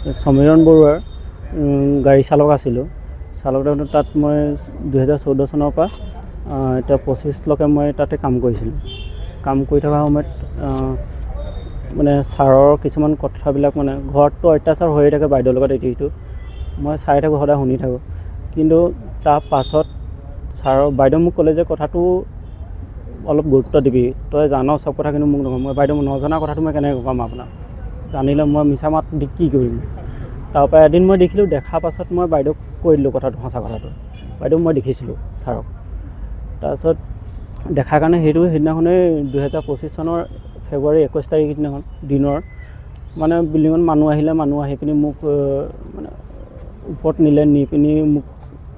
সমীৰণ বৰুৱাৰ গাড়ী চালক আছিলোঁ। চালক তাত মই 2014 চনৰ পৰা এতিয়া 25লৈকে মই তাতে কাম কৰিছিলোঁ। কাম কৰি থকা সময়ত মানে ছাৰৰ কিছুমান কথাবিলাক মানে ঘৰততো অত্যাচাৰ হৈয়ে থাকে বাইদেউৰ লগত এইটো মই চাই থাকোঁ, সদায় শুনি থাকোঁ। কিন্তু তাৰ পাছত বাইদেউ মোক ক'লে যে কথাটো অলপ গুৰুত্ব দিবি, তই জান চব কথা কিন্তু মোক নকওঁ। মই বাইদেউ নজনা কথাটো মই কেনেকৈ ক'ম আপোনাক, জানিলে মই মিছা মাত দি কি কৰিম। তাৰপৰা এদিন মই দেখিলোঁ, দেখাৰ পাছত মই বাইদেউক কৈ দিলোঁ কথাটো, সঁচা কথাটো। বাইদেউ মই দেখিছিলোঁ ছাৰক। তাৰপিছত দেখাৰ কাৰণে সেইদিনাখনেই 2025 চনৰ ফেব্ৰুৱাৰী 21 তাৰিখ দিনৰ মানে বিল্ডিঙত মানুহ আহি পিনি মোক মানে ওপৰত নি পিনি মোক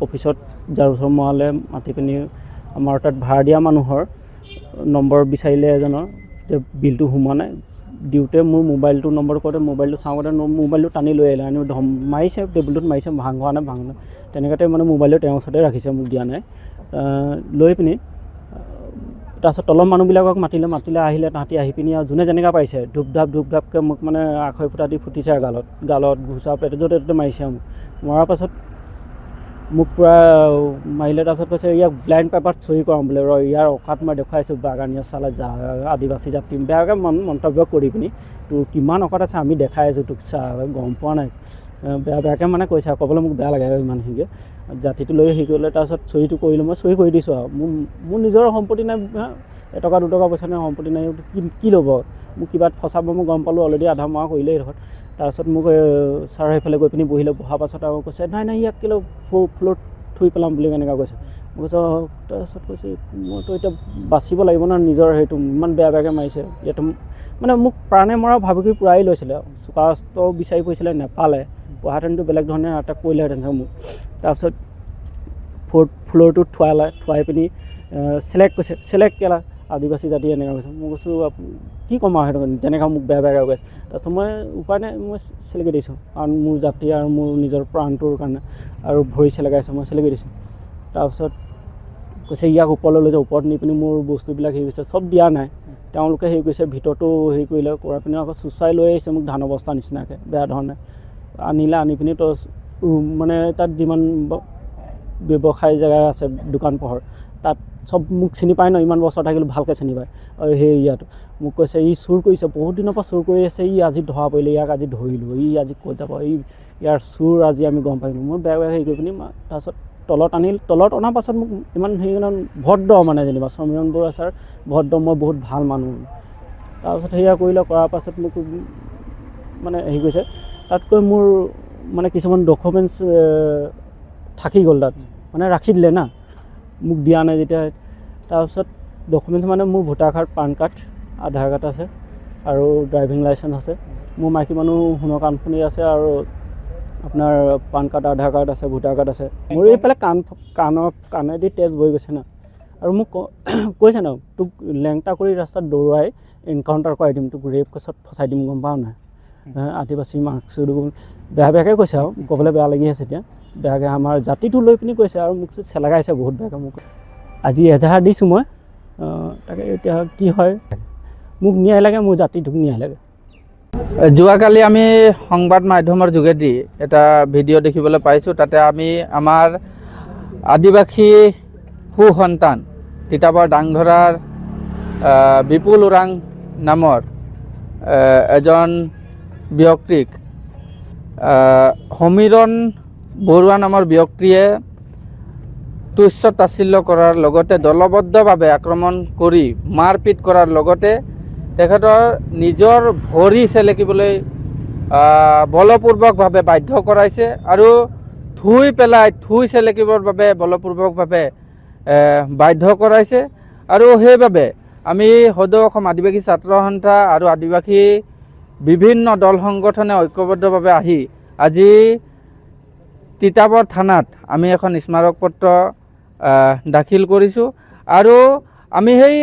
অফিচত ঝাৰু মৰালে, মাতি পিনি আমাৰ তাত ভাড়া দিয়া মানুহৰ নম্বৰ বিচাৰিলে এজনৰ, যে বিলটো সোমোৱা নাই। দিওঁতে মোৰ মোবাইলটো নম্বৰ কৰোঁতে মোবাইলটো চাওঁতে মোবাইলটো টানি লৈ আহিলে, আনি মাৰিছে, টেবুলটোত মাৰিছে, ভাঙা নাই তেনেকুৱাতে মানে মোবাইলটো তেওঁৰ ওচৰতে ৰাখিছে, মোক দিয়া নাই। লৈ পিনি তাৰপিছত তলৰ মানুহবিলাকক মাতিলে আহিলে, তাহাঁতি আহি পিনি আৰু যোনে যেনেকৈ পাৰিছে ধূপ ধাপকৈ মোক মানে আখৈ ফুটা দি ফুটিছে আৰু গালত ঘোচা পেটে য'তে ত'তে মাৰিছে। মৰাৰ পাছত মোক পূৰা মাৰিলে। তাৰপিছত কৈছে ইয়াক ব্লাইণ্ড পেপাৰত চহী কৰাম বোলে, ইয়াৰ অকাত মই দেখুৱাইছোঁ, বাগানীয়া চালা আদিবাসী জাতি বেয়াকৈ মন্তব্য কৰি পিনি, তোৰ কিমান অকাত আছে আমি দেখাই আছোঁ তোক, গম পোৱা নাই, বেয়াকৈ মানে কৈছে আৰু ক'বলৈ মোক বেয়া লাগে ইমানখিনিকৈ। জাতিটো লৈ কৰিলে। তাৰপিছত চহীটো কৰিলোঁ, মই চহী কৰি দিছোঁ আৰু মোৰ নিজৰ সম্পত্তি নাই, এটকা দুটকা পইচা নাই, সম্পত্তি নাই, কি ল'ব, মোক কিবা ফচাব মই গম পালোঁ অলৰেডি, আধা মৰা কৰিলে এইডোখৰত। তাৰপিছত মোক ছাৰ সেইফালে গৈ পিনি বহিলে, বহাৰ পাছত আৰু কৈছে নাই ইয়াক কেলৈ ফ্ল'ৰত থুই পেলাম বুলি এনেকুৱা কৈছে। মই কৈছোঁ তাৰপিছত কৈছে মইতো এতিয়া বাচিব লাগিব ন নিজৰ, সেইটো ইমান বেয়াকৈ মাৰিছে। ইয়াতো মানে মোক প্ৰাণে মৰা ভাবুকি পূৰাই লৈছিলে, চুকাস্ত্ৰ বিচাৰি ফুৰিছিলে, নেপালে। পোৱাহেঁতেনটো বেলেগ ধৰণে এটেক কৰিলেহেঁতেন মোক। তাৰপিছত ফ্ল'ৰটোত থুৱাই পিনি চেলেক্ট কেলা আদিবাসী জাতি এনেকৈ কৈছে। মই কৈছোঁ কি ক'ম আৰু সেইটো তেনেকৈ মোক বেয়াকৈ কৈছে। তাৰপিছত মই উপায় নাই, মই চেলেকি দিছোঁ, কাৰণ মোৰ জাতি আৰু মোৰ নিজৰ প্ৰাণটোৰ কাৰণে, আৰু ভৰি চেলেকাইছে, মই চেলেকি দিছোঁ। তাৰপিছত কৈছে ইয়াক ওপৰলৈ লৈ যাওঁ, ওপৰত নি পিনি মোৰ বস্তুবিলাক হেৰি কৰিছে, চব দিয়া নাই, তেওঁলোকে হেৰি কৰিছে, ভিতৰতো হেৰি কৰিলে, কৰা পিনি আকৌ চুচাই লৈ আহিছে মোক ধানৰ বস্তা নিচিনাকৈ বেয়া ধৰণে আনি পিনি তো মানে তাত যিমান ব্যৱসায় জেগা আছে, দোকান পোহৰ, তাত চব মোক চিনি পায় ন, ইমান বছৰ থাকিলোঁ ভালকৈ চিনি পায়। সেই ইয়াতো মোক কৈছে ই চুৰ কৰিছে, বহুত দিনৰ পৰা চুৰ কৰি আছে, ই আজি ধৰা পৰিলে, ইয়াক আজি ধৰিলোঁ, ই আজি ক'ত যাব, ইয়াৰ চুৰ আজি আমি গম পাইছিলোঁ। মই বেয়া হেৰি কৰি পিনি তাৰপিছত তলত অনাৰ পাছত মোক ইমান হেৰি ভদ্ৰ মানে যেনিবা সমীৰণ বৰুৱা ছাৰ ভদ্ৰ, মই বহুত ভাল মানুহ। তাৰপিছত সেয়া কৰাৰ পাছত মোক মানে হেৰি কৰিছে, তাতকৈ মোৰ মানে কিছুমান ডকুমেণ্টছ থাকি গ'ল তাত, মানে ৰাখি দিলে না, মোক দিয়া নাই যেতিয়া। তাৰপিছত ডকুমেণ্টছ মানে মোৰ ভোটাৰ কাৰ্ড, পান কাৰ্ড, আধাৰ কাৰ্ড আছে আৰু ড্ৰাইভিং লাইচেঞ্চ আছে। মোৰ মাইকী মানুহ সোণৰ কাণফুলি আছে, আৰু আপোনাৰ পান কাৰ্ড, আধাৰ কাৰ্ড আছে, ভোটাৰ কাৰ্ড আছে। মোৰ এইফালে কাণেদি তেজ বৈ গৈছে না, আৰু মোক কৈছে ন তোক লেংটা কৰি ৰাস্তাত দৌৰাই এনকাউণ্টাৰ কৰাই দিম, তোক ৰেপ কেছত ফচাই দিম, গম পাওঁ নাই। আদিবাসী মাৰ্কছটো বেয়াকৈ কৈছে আৰু ক'বলৈ বেয়া লাগি আছে এতিয়া, বেয়াকৈ আমাৰ জাতিটো লৈ পিনি কৈছে, আৰু মোক চেলেকাইছে বহুত বেয়াকৈ। মোক আজি এজাহাৰ দিছোঁ মই, তাকে এতিয়া কি হয়, মোক ন্যায় লাগে, মোৰ জাতিটোক ন্যায় লাগে। যোৱাকালি আমি সংবাদ মাধ্যমৰ যোগেদি এটা ভিডিঅ' দেখিবলৈ পাইছোঁ। তাতে আমি আমাৰ আদিবাসী সুসন্তান তিতাবৰ দাংধৰাৰ বিপুল ওৰাং নামৰ এজন ব্যক্তিক সমীৰণ বৰুৱা নামৰ ব্যক্তিয়ে তুচ্ছ তাচ্ছিল্য কৰাৰ লগতে দলবদ্ধভাৱে আক্ৰমণ কৰি মাৰপিট কৰাৰ লগতে তেখেতৰ নিজৰ ভৰি চেলেকিবলৈ বলপূৰ্বকভাৱে বাধ্য কৰাইছে, আৰু থুই চেলেকিবৰ বাবে বলপূৰ্বকভাৱে বাধ্য কৰাইছে। আৰু সেইবাবে আমি সদৌ অসম আদিবাসী ছাত্ৰ সন্থা আৰু আদিবাসী বিভিন্ন দল সংগঠনে ঐক্যবদ্ধভাৱে আহি আজি তিতাবৰ থানাত আমি এখন স্মাৰক পত্ৰ দাখিল কৰিছোঁ। আৰু আমি সেই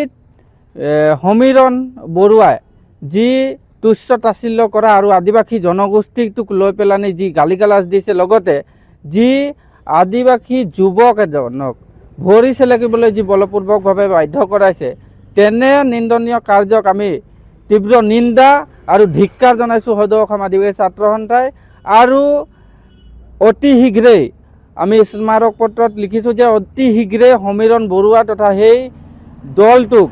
সমীৰণ বৰুৱাই যি তুচ্ছ তাচ্ছিল্য কৰা আৰু আদিবাসী জনগোষ্ঠীটোক লৈ পেলানি যি গালি গালাজ দিছে, লগতে যি আদিবাসী যুৱক এজনক ভৰি চেলেকিবলৈ যি বলপূৰ্বকভাৱে বাধ্য কৰাইছে, তেনে নিন্দনীয় কাৰ্যক আমি তীব্ৰ নিন্দা আৰু ধিক্কাৰ জনাইছোঁ সদৌ অসম আদিবাসী ছাত্ৰ সন্থাই। আৰু অতি শীঘ্ৰেই আমি স্মাৰক পত্ৰত লিখিছোঁ যে অতি শীঘ্ৰেই সমীৰণ বৰুৱা তথা সেই দলটোক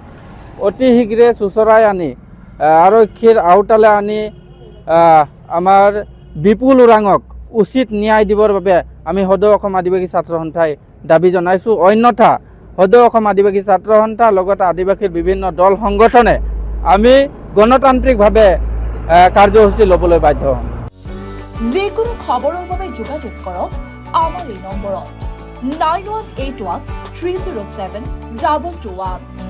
অতি শীঘ্ৰে চোচৰাই আনি আৰক্ষীৰ আওতালে আনি আমাৰ বিপুল ওৰাঙক উচিত ন্যায় দিবৰ বাবে আমি সদৌ অসম আদিবাসী ছাত্ৰ সন্থাই দাবী জনাইছোঁ। অন্যথা সদৌ অসম আদিবাসী ছাত্ৰ সন্থা লগতে আদিবাসীৰ বিভিন্ন দল সংগঠনে আমি গণতান্ত্ৰিকভাৱে কাৰ্যসূচী ল'বলৈ বাধ্য হ'ম। যিকোনো খবৰৰ বাবে যোগাযোগ কৰক আমাৰ এই নম্বৰত 9181 307 221।